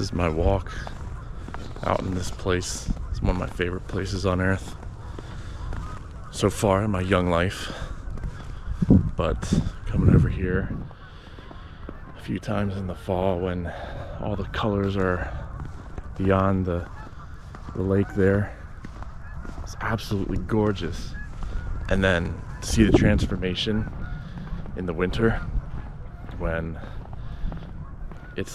is my walk out in this place. It's one of my favorite places on earth so far in my young life. But coming over here a few times in the fall when all the colors are beyond the lake there, it's absolutely gorgeous. And then to see the transformation in the winter when it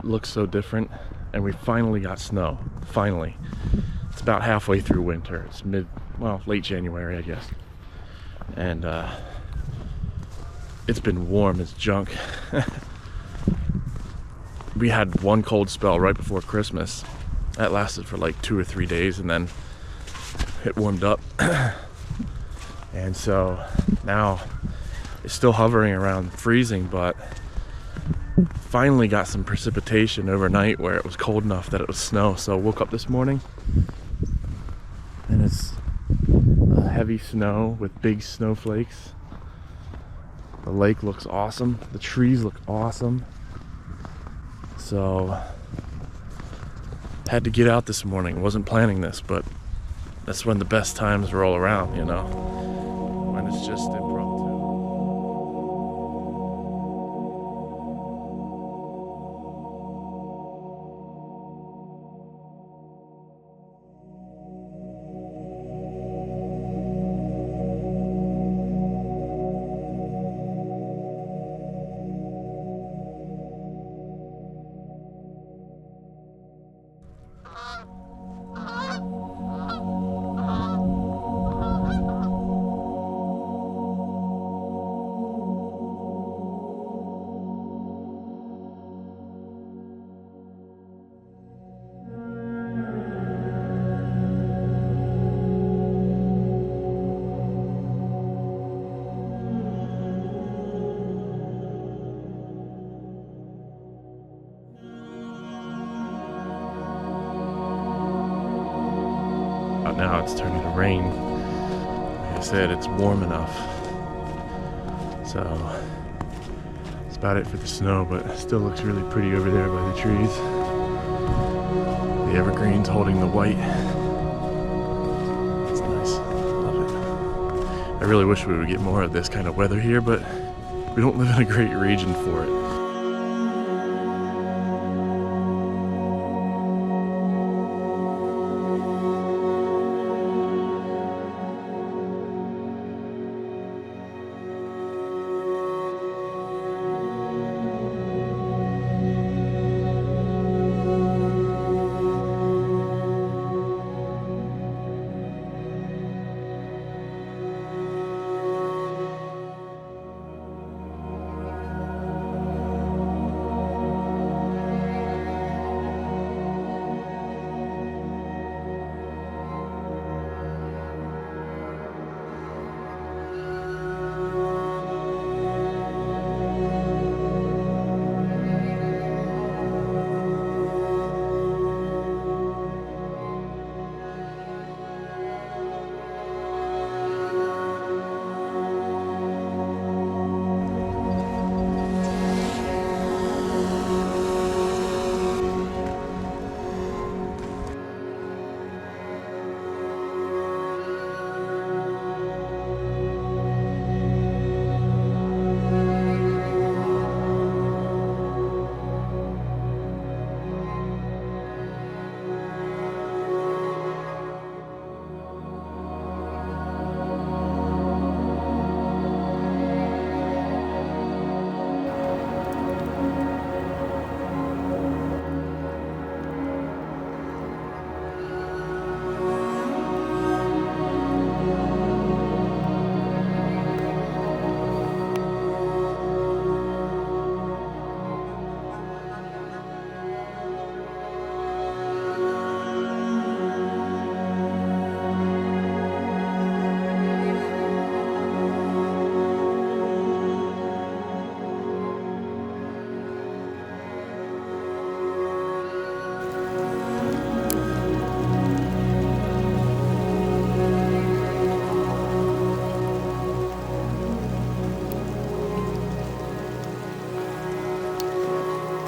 looks so different, and we finally got snow. Finally. It's about halfway through winter. It's late January, I guess. And it's been warm as junk. We had one cold spell right before Christmas. That lasted for like 2 or 3 days, and then it warmed up. And so now it's still hovering around freezing, but finally got some precipitation overnight where it was cold enough that it was snow. So I woke up this morning and it's heavy snow with big snowflakes. The lake looks awesome. The trees look awesome. So had to get out this morning. Wasn't planning this, but that's when the best times roll around, you know, when it's just impromptu. Now it's turning to rain. Like I said, it's warm enough. So that's about it for the snow, but it still looks really pretty over there by the trees. The evergreens holding the white. It's nice. Love it. I really wish we would get more of this kind of weather here, but we don't live in a great region for it.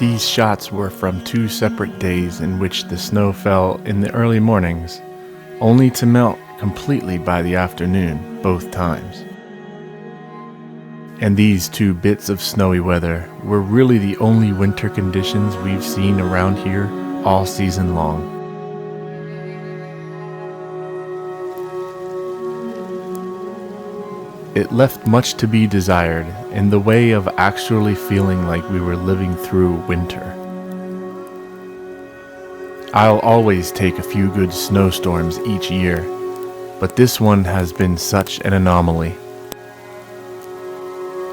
These shots were from 2 separate days in which the snow fell in the early mornings, only to melt completely by the afternoon both times. And these 2 bits of snowy weather were really the only winter conditions we've seen around here all season long. It left much to be desired in the way of actually feeling like we were living through winter. I'll always take a few good snowstorms each year, but this one has been such an anomaly.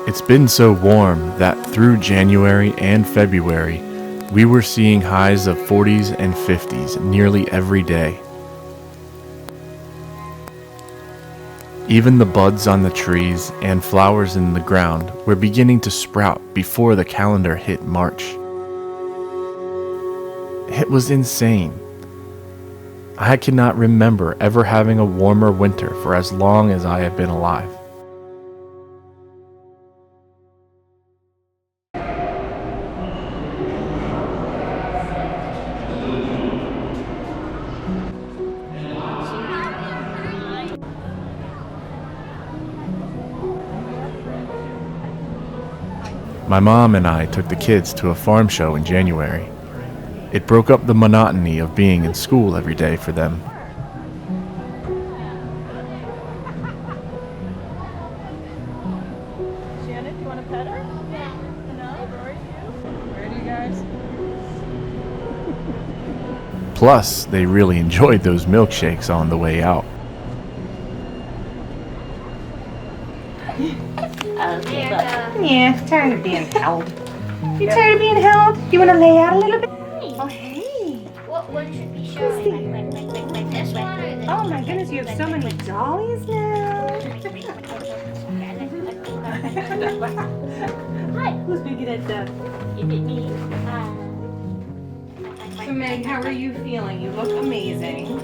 It's been so warm that through January and February, we were seeing highs of 40s and 50s nearly every day. Even the buds on the trees and flowers in the ground were beginning to sprout before the calendar hit March. It was insane. I cannot remember ever having a warmer winter for as long as I have been alive. My mom and I took the kids to a farm show in January. It broke up the monotony of being in school every day for them. Shannon, do you want to pet her? Yeah. No? Where are you? Ready, guys? Plus, they really enjoyed those milkshakes on the way out. Yeah, tired of being held. You tired of being held? You want to lay out a little bit? Oh, hey. What one should be showing? Like this one or this? Oh my goodness, you have so many dollies now. Hi, who's picking at the? Is it me? So Meg, how are you feeling? You look amazing.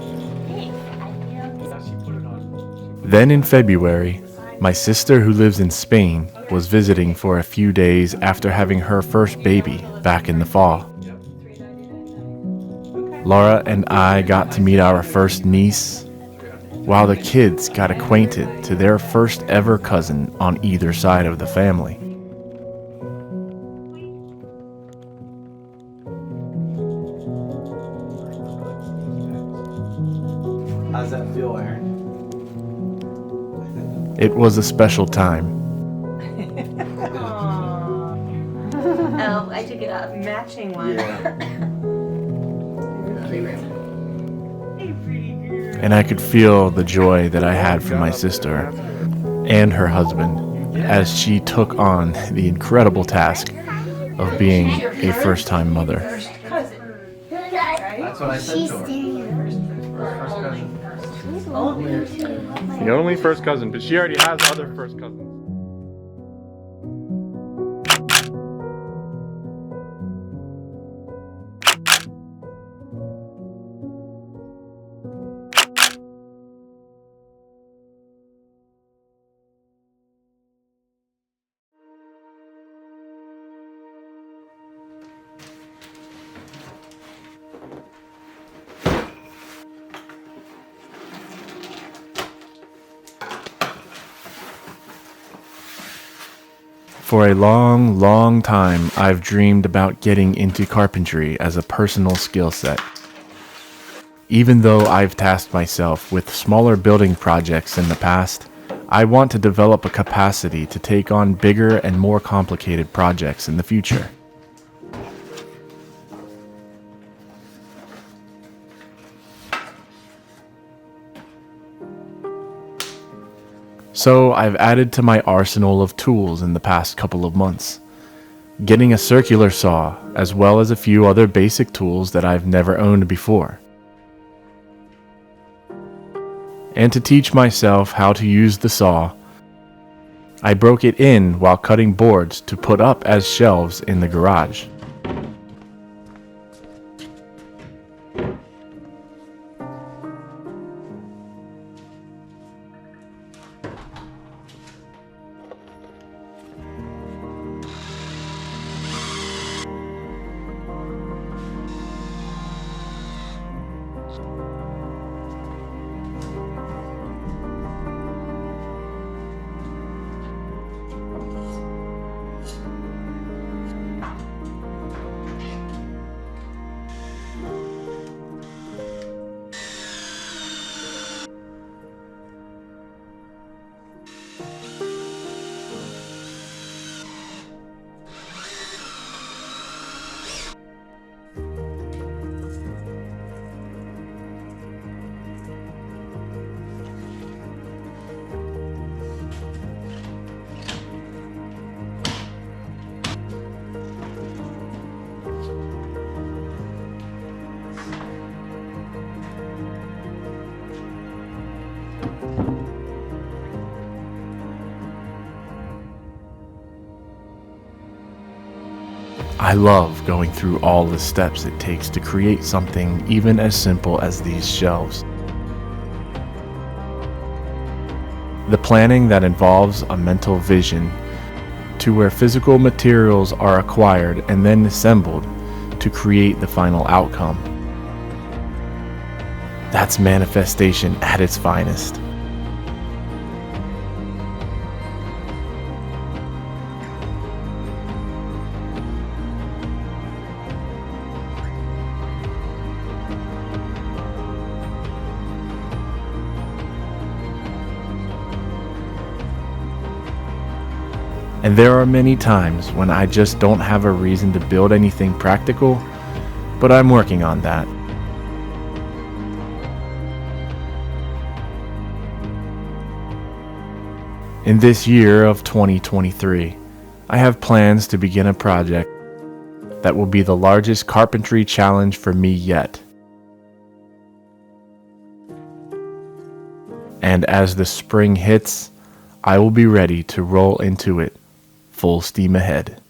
Then in February, my sister who lives in Spain was visiting for a few days after having her first baby back in the fall. Laura and I got to meet our first niece, while the kids got acquainted to their first ever cousin on either side of the family. How's that feel, Aaron? It was a special time. Oh, I took it off. Matching one. And I could feel the joy that I had for my sister and her husband as she took on the incredible task of being a first-time mother. That's what I said to her. First cousin. The only first cousin, but she already has other first cousins. For a long, long time, I've dreamed about getting into carpentry as a personal skill set. Even though I've tasked myself with smaller building projects in the past, I want to develop a capacity to take on bigger and more complicated projects in the future. So I've added to my arsenal of tools in the past couple of months, getting a circular saw as well as a few other basic tools that I've never owned before. And to teach myself how to use the saw, I broke it in while cutting boards to put up as shelves in the garage. I love going through all the steps it takes to create something even as simple as these shelves. The planning that involves a mental vision to where physical materials are acquired and then assembled to create the final outcome. That's manifestation at its finest. And there are many times when I just don't have a reason to build anything practical, but I'm working on that. In this year of 2023, I have plans to begin a project that will be the largest carpentry challenge for me yet. And as the spring hits, I will be ready to roll into it full steam ahead.